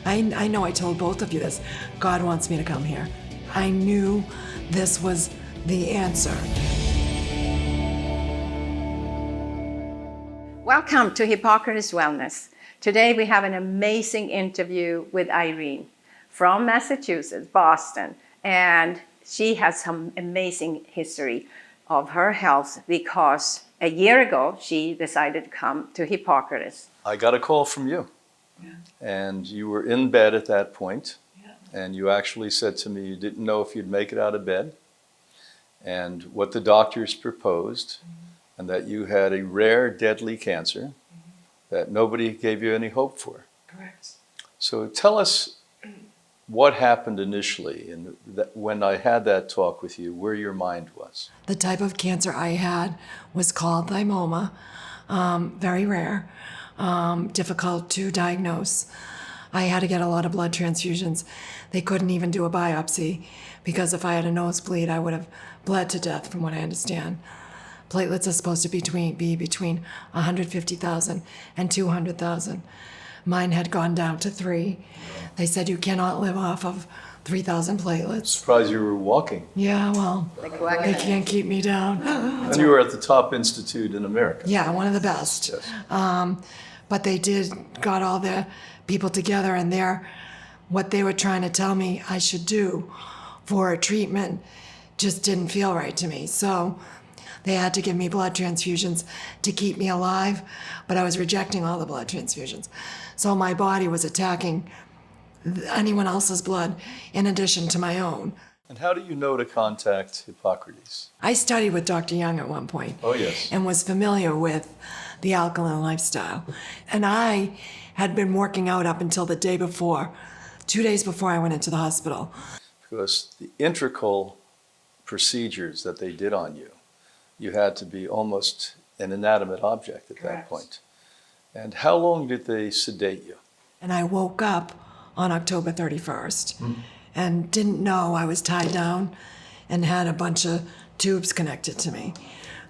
I know I told both of you this. God wants me to come here. I knew this was the answer. Welcome to Hippocrates Wellness. Today we have an amazing interview with Irene from Massachusetts, Boston, and she has some amazing history of her health because a year ago she decided to come to Hippocrates. I got a call from you, and you were in bed at that point, and you actually said to me you didn't know if you'd make it out of bed, and what the doctors proposed, and that you had a rare, deadly cancer that nobody gave you any hope for. Correct. So tell us what happened initially, and when I had that talk with you, where your mind was. The type of cancer I had was called thymoma, very rare, difficult to diagnose. I had to get a lot of blood transfusions. They couldn't even do a biopsy because if I had a nosebleed, I would have bled to death, from what I understand. Platelets are supposed to be between 150,000 and 200,000. Mine had gone down to 3. They said you cannot live off of 3,000 platelets. Surprised you were walking. Yeah, well, they can't keep me down. And you were at the top institute in America. Yeah, one of the best. Yes. But they got all their people together, and what they were trying to tell me I should do for a treatment just didn't feel right to me. So they had to give me blood transfusions to keep me alive, but I was rejecting all the blood transfusions. So my body was attacking anyone else's blood in addition to my own. And how do you know to contact Hippocrates? I studied with Dr. Young at one point. Oh, yes. And was familiar with the alkaline lifestyle. And I had been working out up until the day before, 2 days before I went into the hospital. Because the integral procedures that they did on you, you had to be almost an inanimate object at that point. And how long did they sedate you? And I woke up on October 31st and didn't know I was tied down and had a bunch of tubes connected to me.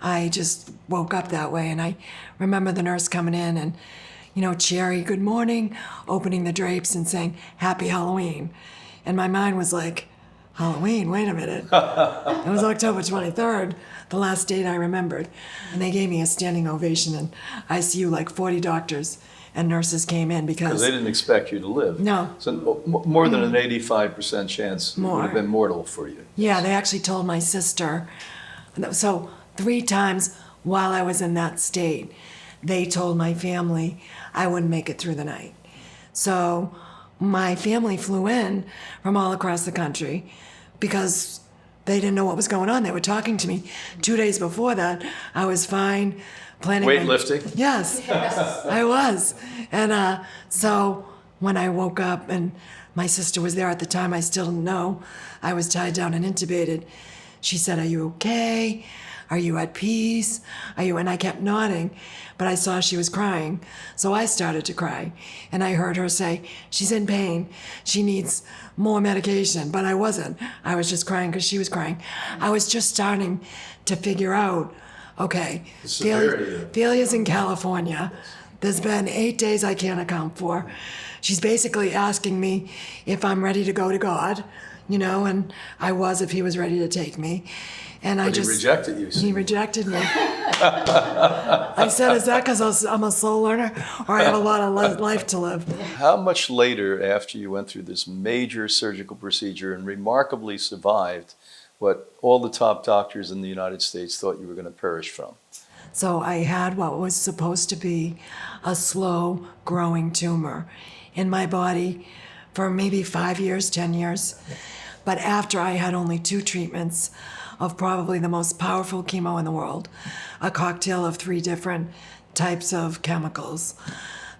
I just woke up that way, and I remember the nurse coming in and, Cherry, good morning, opening the drapes and saying, Happy Halloween. And my mind was like, Halloween, wait a minute. It was October 23rd, the last date I remembered. And they gave me a standing ovation in ICU, like 40 doctors and nurses came in because they didn't expect you to live. No. So more than an 85% chance it would have been mortal for you. Yeah, they actually told my sister. So 3 times while I was in that state, they told my family I wouldn't make it through the night. So my family flew in from all across the country because they didn't know what was going on. They were talking to me 2 days before that. I was fine. Planning Weightlifting? Yes, I was. And so when I woke up and my sister was there at the time, I still didn't know. I was tied down and intubated. She said, Are you okay? Are you at peace? And I kept nodding, but I saw she was crying. So I started to cry. And I heard her say, she's in pain. She needs more medication. But I wasn't. I was just crying because she was crying. I was just starting to figure out, okay, Delia's in California. There's been 8 days I can't account for. She's basically asking me if I'm ready to go to God, and I was if he was ready to take me. And But he rejected you. He rejected me. I said, is that because I'm a slow learner or I have a lot of life to live? How much later, after you went through this major surgical procedure and remarkably survived what all the top doctors in the United States thought you were going to perish from? So I had what was supposed to be a slow growing tumor in my body for maybe 5 years, 10 years. But after I had only 2 treatments of probably the most powerful chemo in the world, a cocktail of 3 different types of chemicals,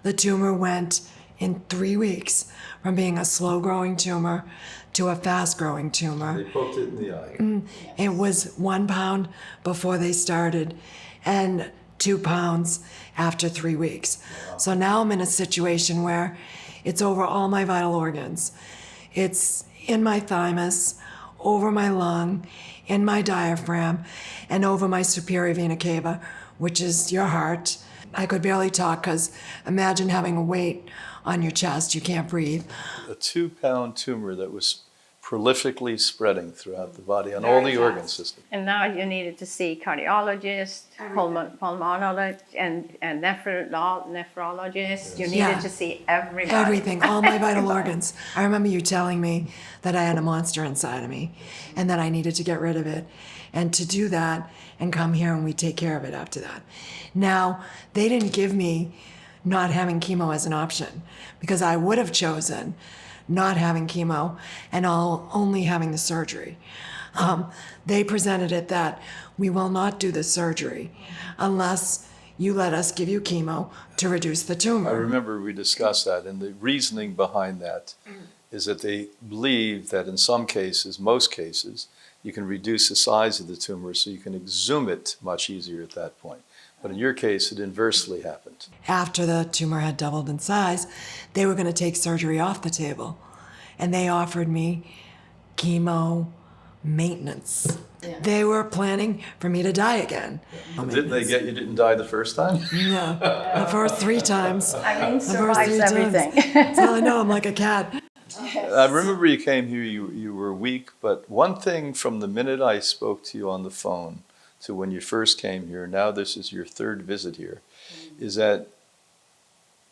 the tumor went in 3 weeks from being a slow growing tumor to a fast growing tumor. They poked it in the eye. It was 1 pound before they started and 2 pounds after 3 weeks. So now I'm in a situation where it's over all my vital organs. It's in my thymus, over my lung, in my diaphragm, and over my superior vena cava, which is your heart. I could barely talk because imagine having a weight on your chest, you can't breathe. A 2-pound tumor that was prolifically spreading throughout the body on all the organ systems. And now you needed to see cardiologist, pulmonologist, and nephrologist. You needed Yeah. to see everybody. Everything, all my vital Everybody. organs. I remember you telling me that I had a monster inside of me and that I needed to get rid of it. And to do that and come here and we take care of it after that. Now, they didn't give me not having chemo as an option because I would have chosen not having chemo and only having the surgery. They presented it that we will not do the surgery unless you let us give you chemo to reduce the I tumor. remember we discussed that, and the reasoning behind that is that they believe that in some cases, most cases, you can reduce the size of the tumor so you can exhume it much easier at that point. But in your case, it inversely happened. After the tumor had doubled in size, they were going to take surgery off the table. And they offered me chemo maintenance. They were planning for me to die again. Didn't they get you didn't die the first time? No, the first 3 times. Irene The first survives 3 times. everything. That's all I know. I'm like a cat. I remember you came here, you were weak, but one thing from the minute I spoke to you on the phone to when you first came here, now this is your 3rd visit here, is that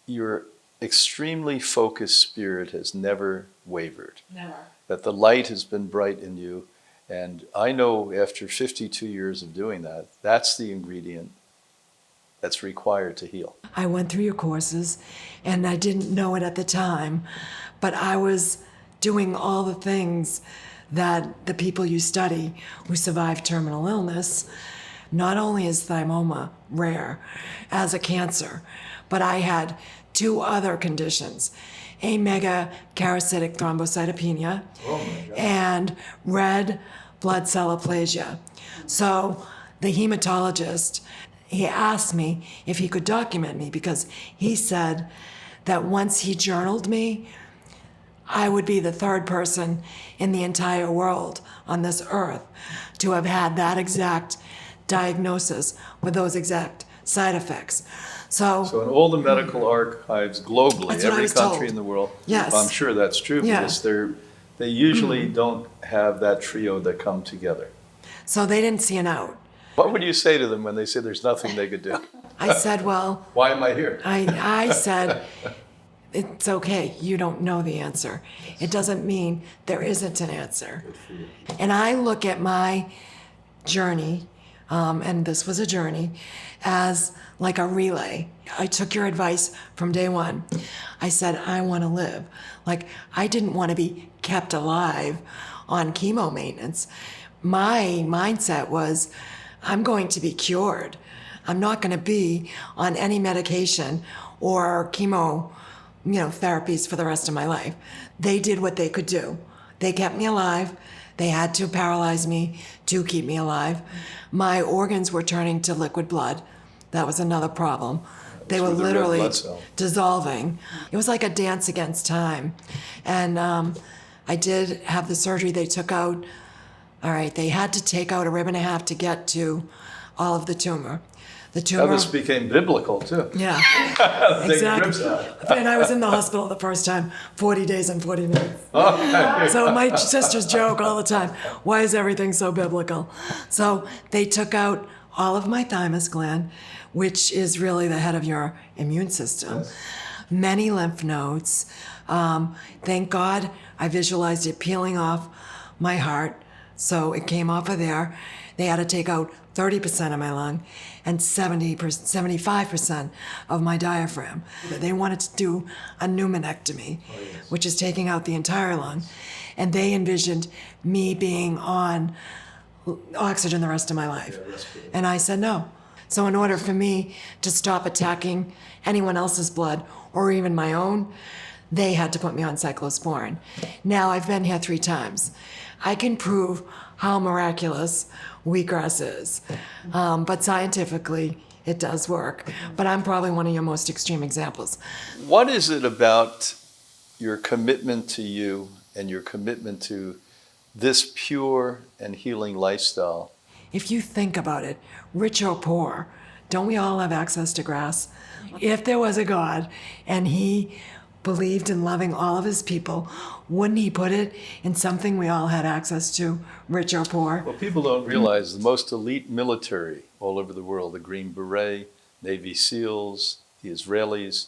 your extremely focused spirit has never wavered. Never. That the light has been bright in you. And I know after 52 years of doing that, that's the ingredient that's required to heal. I went through your courses and I didn't know it at the time, but I was doing all the things that the people you study who survive terminal illness. Not only is thymoma rare as a cancer, but I had 2 other conditions, a megakaryocytic thrombocytopenia and red blood cell aplasia. So the hematologist, he asked me if he could document me because he said that once he journaled me, I would be the 3rd person in the entire world on this earth to have had that exact diagnosis with those exact side effects. So in all the medical archives globally, That's what I every was country told. in the world, Yes. I'm sure that's true Yeah. because they usually don't have that trio that come together. So they didn't see an out. What would you say to them when they say there's nothing they could do? I said, well, Why am I here? I said, it's okay, you don't know the answer. It doesn't mean there isn't an answer. And I look at my journey, and this was a journey, as like a relay. I took your advice from day one. I said, I want to live. Like, I didn't want to be kept alive on chemo maintenance. My mindset was, I'm going to be cured. I'm not going to be on any medication or chemo, therapies for the rest of my life. They did what they could do. They kept me alive. They had to paralyze me to keep me alive. My organs were turning to liquid blood. That was another problem. They were with the red literally blood cell. dissolving. It was like a dance against time. And I did have the surgery. They took out, they had to take out 1.5 ribs to get to all of the tumor. The Now tumor. this became biblical too. Yeah, Taking exactly. ribs out. And I was in the hospital the first time, 40 days and 40 nights. Okay. So my sisters joke all the time, why is everything so biblical? So they took out all of my thymus gland, which is really the head of your immune system, many lymph nodes. Thank God I visualized it peeling off my heart, so it came off of there. They had to take out 30% of my lung and 75% of my diaphragm. They wanted to do a pneumonectomy, which is taking out the entire lung. And they envisioned me being on oxygen the rest of my life. And I said no. So in order for me to stop attacking anyone else's blood or even my own, they had to put me on cyclosporin. Now I've been here 3 times. I can prove how miraculous wheatgrass is. But scientifically, it does work. But I'm probably one of your most extreme examples. What is it about your commitment to you and your commitment to this pure and healing lifestyle? If you think about it, rich or poor, don't we all have access to grass? If there was a God and he believed in loving all of his people, wouldn't he put it in something we all had access to, rich or poor? Well, people don't realize the most elite military all over the world, the Green Beret, Navy SEALs, the Israelis,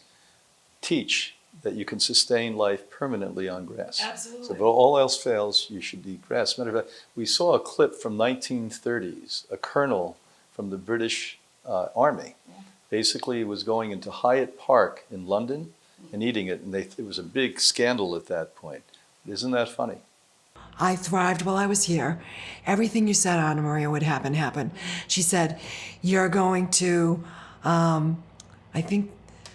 teach that you can sustain life permanently on grass. Absolutely. So if all else fails, you should eat grass. Matter of fact, we saw a clip from 1930s, a colonel from the British Army basically was going into Hyatt Park in London and eating it, and it was a big scandal at that point. Isn't that funny? I thrived while I was here. Everything you said, Anna Maria, would happen. She said, you're going to, I think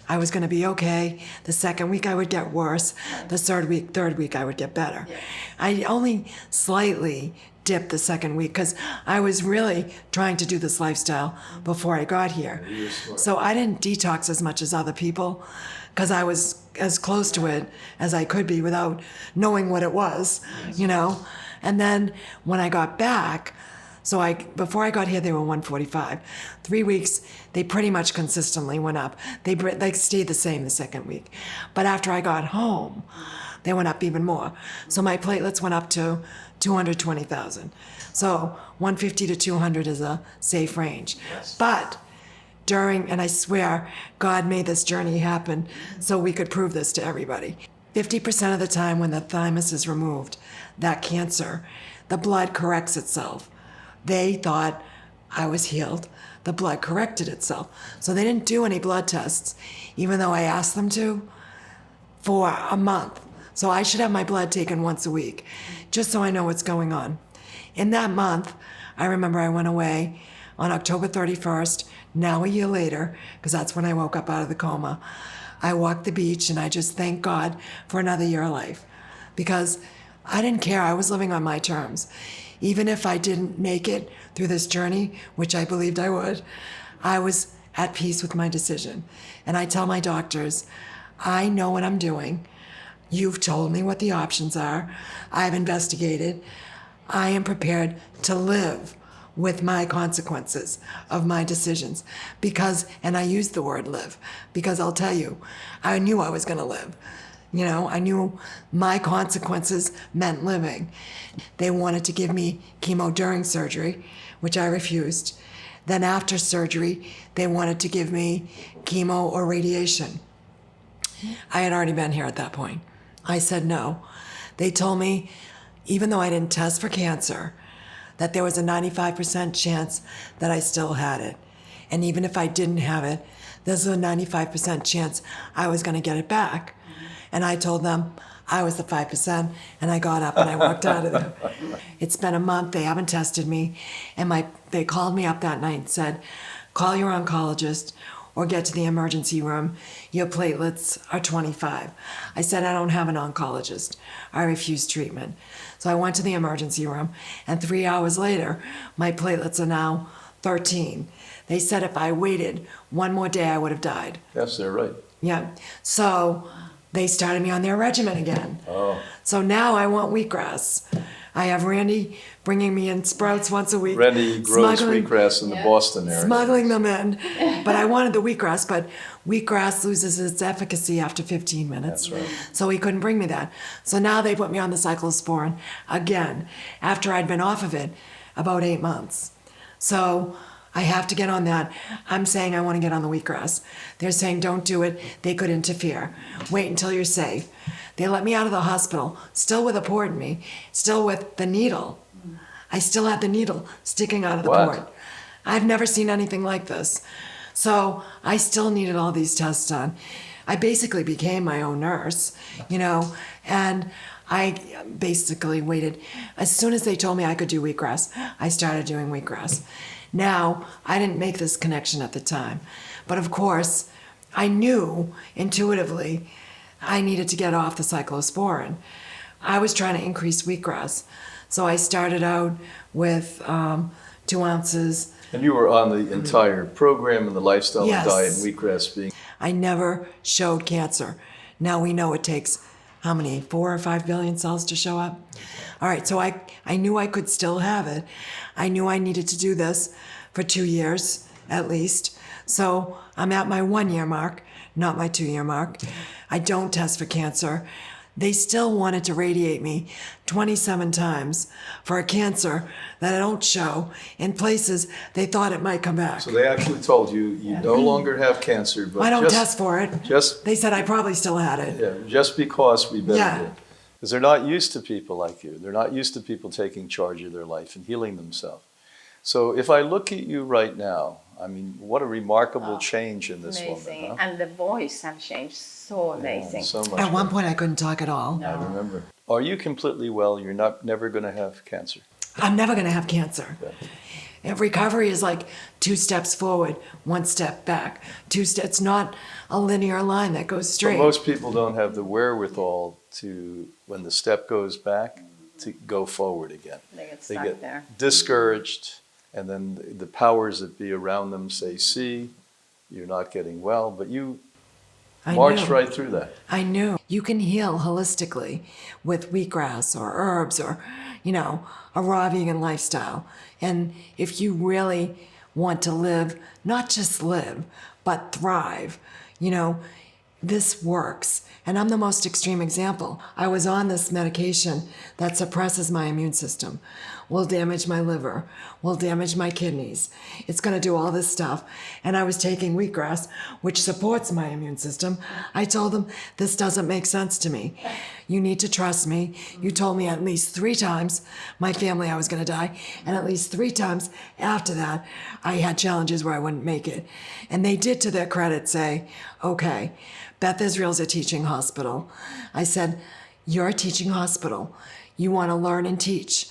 I was going to be okay. The second week I would get worse. The third week I would get better. I only slightly dipped the second week because I was really trying to do this lifestyle before I got here. So I didn't detox as much as other people because I was as close to it as I could be without knowing what it was, you know? And then when I got back, before I got here, they were 145. 3 weeks, they pretty much consistently went up. They stayed the same the second week. But after I got home, they went up even more. So my platelets went up to 220,000. So 150 to 200 is a safe range. Yes. But and I swear, God made this journey happen so we could prove this to everybody. 50% of the time when the thymus is removed, that cancer, the blood corrects itself. They thought I was healed. The blood corrected itself. So they didn't do any blood tests, even though I asked them to, for a month. So I should have my blood taken once a week, just so I know what's going on. In that month, I remember I went away on October 31st, now a year later, because that's when I woke up out of the coma. I walked the beach and I just thank God for another year of life, because I didn't care. I was living on my terms. Even if I didn't make it through this journey, which I believed I would, I was at peace with my decision. And I tell my doctors, I know what I'm doing. You've told me what the options are. I've investigated. I am prepared to live with my consequences of my decisions. And I use the word live, because I'll tell you, I knew I was gonna live. You know, I knew my consequences meant living. They wanted to give me chemo during surgery, which I refused. Then after surgery, they wanted to give me chemo or radiation. I had already been here at that point. I said no. They told me, even though I didn't test for cancer, that there was a 95% chance that I still had it. And even if I didn't have it, there's a 95% chance I was gonna get it back. And I told them I was the 5%, and I got up and I walked out of there. It's been a month, they haven't tested me, and they called me up that night and said, call your oncologist or get to the emergency room. Your platelets are 25. I said, I don't have an oncologist. I refuse treatment. So I went to the emergency room, and 3 hours later, my platelets are now 13. They said if I waited one more day, I would have died. Yes, they're right. Yeah. So they started me on their regimen again. Oh. So now I want wheatgrass. I have Randy bringing me in sprouts once a week. Randy grows wheatgrass in the Boston area. Smuggling them in. But I wanted the wheatgrass, but wheatgrass loses its efficacy after 15 minutes. That's right. So he couldn't bring me that. So now they put me on the cyclosporin again, after I'd been off of it about 8 months. So I have to get on that. I'm saying I want to get on the wheatgrass. They're saying don't do it. They could interfere. Wait until you're safe. They let me out of the hospital, still with a port in me, still with the needle. I still had the needle sticking out of the port. I've never seen anything like this. So I still needed all these tests done. I basically became my own nurse, you know, and I basically waited. As soon as they told me I could do wheatgrass, I started doing wheatgrass. Now, I didn't make this connection at the time, but of course, I knew intuitively I needed to get off the cyclosporin. I was trying to increase wheatgrass, so I started out with 2 ounces. And you were on the entire program and the lifestyle Yes. and diet, and wheatgrass being. I never showed cancer. Now we know it takes how many, 4 or 5 billion cells to show up? All right, so I knew I could still have it. I knew I needed to do this for 2 years at least. So I'm at my 1-year mark, not my 2-year mark. I don't test for cancer. They still wanted to radiate me 27 times for a cancer that I don't show in places they thought it might come back. So they actually told you you no longer have cancer, but I don't test for it. just They said I probably still had it. yeah, just because we better Yeah. do. Because they're not used to people like you. They're not used to people taking charge of their life and healing themselves. So if I look at you right now, I mean, what a remarkable change in this Amazing. woman. Huh? And the voice have changed. So amazing. So much. At one point, I couldn't talk at all. I remember. Are you completely well? You're never going to have cancer. I'm never going to have cancer. Yeah. And recovery is like 2 steps forward, 1 step back. It's not a linear line that goes But straight. most people don't have the wherewithal to, when the step goes back, to go forward again. They get They stuck get there. discouraged, and then the powers that be around them say, see, you're not getting well, but you I marched knew. right through that. I knew. You can heal holistically with wheatgrass or herbs or, a raw vegan lifestyle. And if you really want to live, not just live, but thrive, this works. And I'm the most extreme example. I was on this medication that suppresses my immune system, will damage my liver, will damage my kidneys. It's going to do all this stuff. And I was taking wheatgrass, which supports my immune system. I told them, this doesn't make sense to me. You need to trust me. You told me at least 3 times, my family, I was going to die. And at least 3 times after that, I had challenges where I wouldn't make it. And they did, to their credit, say, okay, Beth Israel's a teaching hospital. I said, you're a teaching hospital. You want to learn and teach.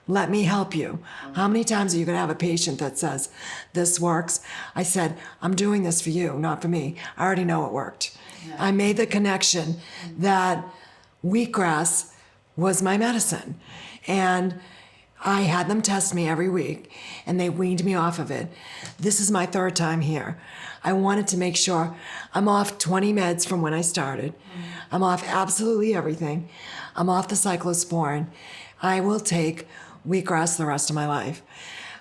Let me help you. How many times are you going to have a patient that says, this works? I said, I'm doing this for you, not for me. I already know it worked. Yeah. I made the connection that wheatgrass was my medicine. And I had them test me every week, and they weaned me off of it. This is my 3rd time here. I wanted to make sure I'm off 20 meds from when I started. I'm off absolutely everything. I'm off the cyclosporin. I will take wheatgrass the rest of my life.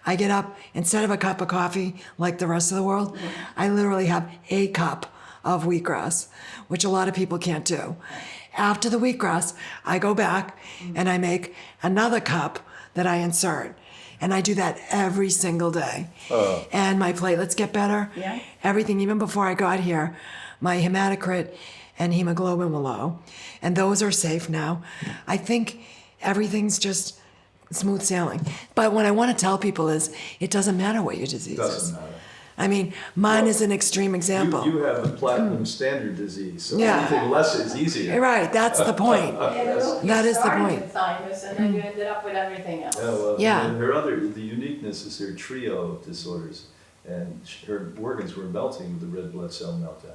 I get up, instead of a cup of coffee like the rest of the world, I literally have a cup of wheatgrass, which a lot of people can't do. After the wheatgrass, I go back and I make another cup that I insert. And I do that every single day. And my platelets get better. Yeah. Everything, even before I got here, my hematocrit and hemoglobin were low. And those are safe now. I think everything's just smooth sailing. But what I want to tell people is, it doesn't matter what your disease is. Doesn't matter. I mean, mine is an extreme example. You have the platinum standard disease, so Yeah. anything less is easier. Right, that's the point. That is the point. With thymus, and then you ended up with everything else. Yeah, well, Yeah. and the uniqueness is her trio of disorders, and her organs were melting with the red blood cell meltdown.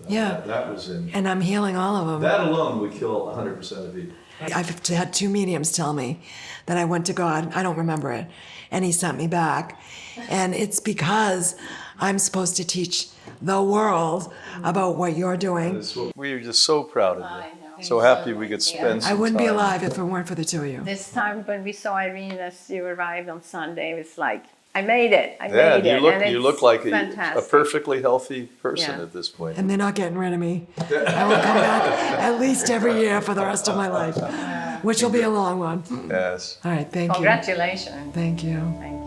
Yeah. That was in, And I'm healing all of them. that alone would kill 100% of people. I've had 2 mediums tell me that I went to God, I don't remember it, and he sent me back. And it's because I'm supposed to teach the world about what you're doing. We are just so proud of you. I know. So happy we could spend some I wouldn't be time. alive if it weren't for the 2 of you. This time when we saw Irene as you arrived on Sunday, it was like, I made it. I Yeah, made it. And you it's look like a fantastic. perfectly healthy person Yeah. at this point. And they're not getting rid of me. I will come back at least every year for the rest of my life, which will be a long one. Yes. All right, thank you. Congratulations. Thank you. Thank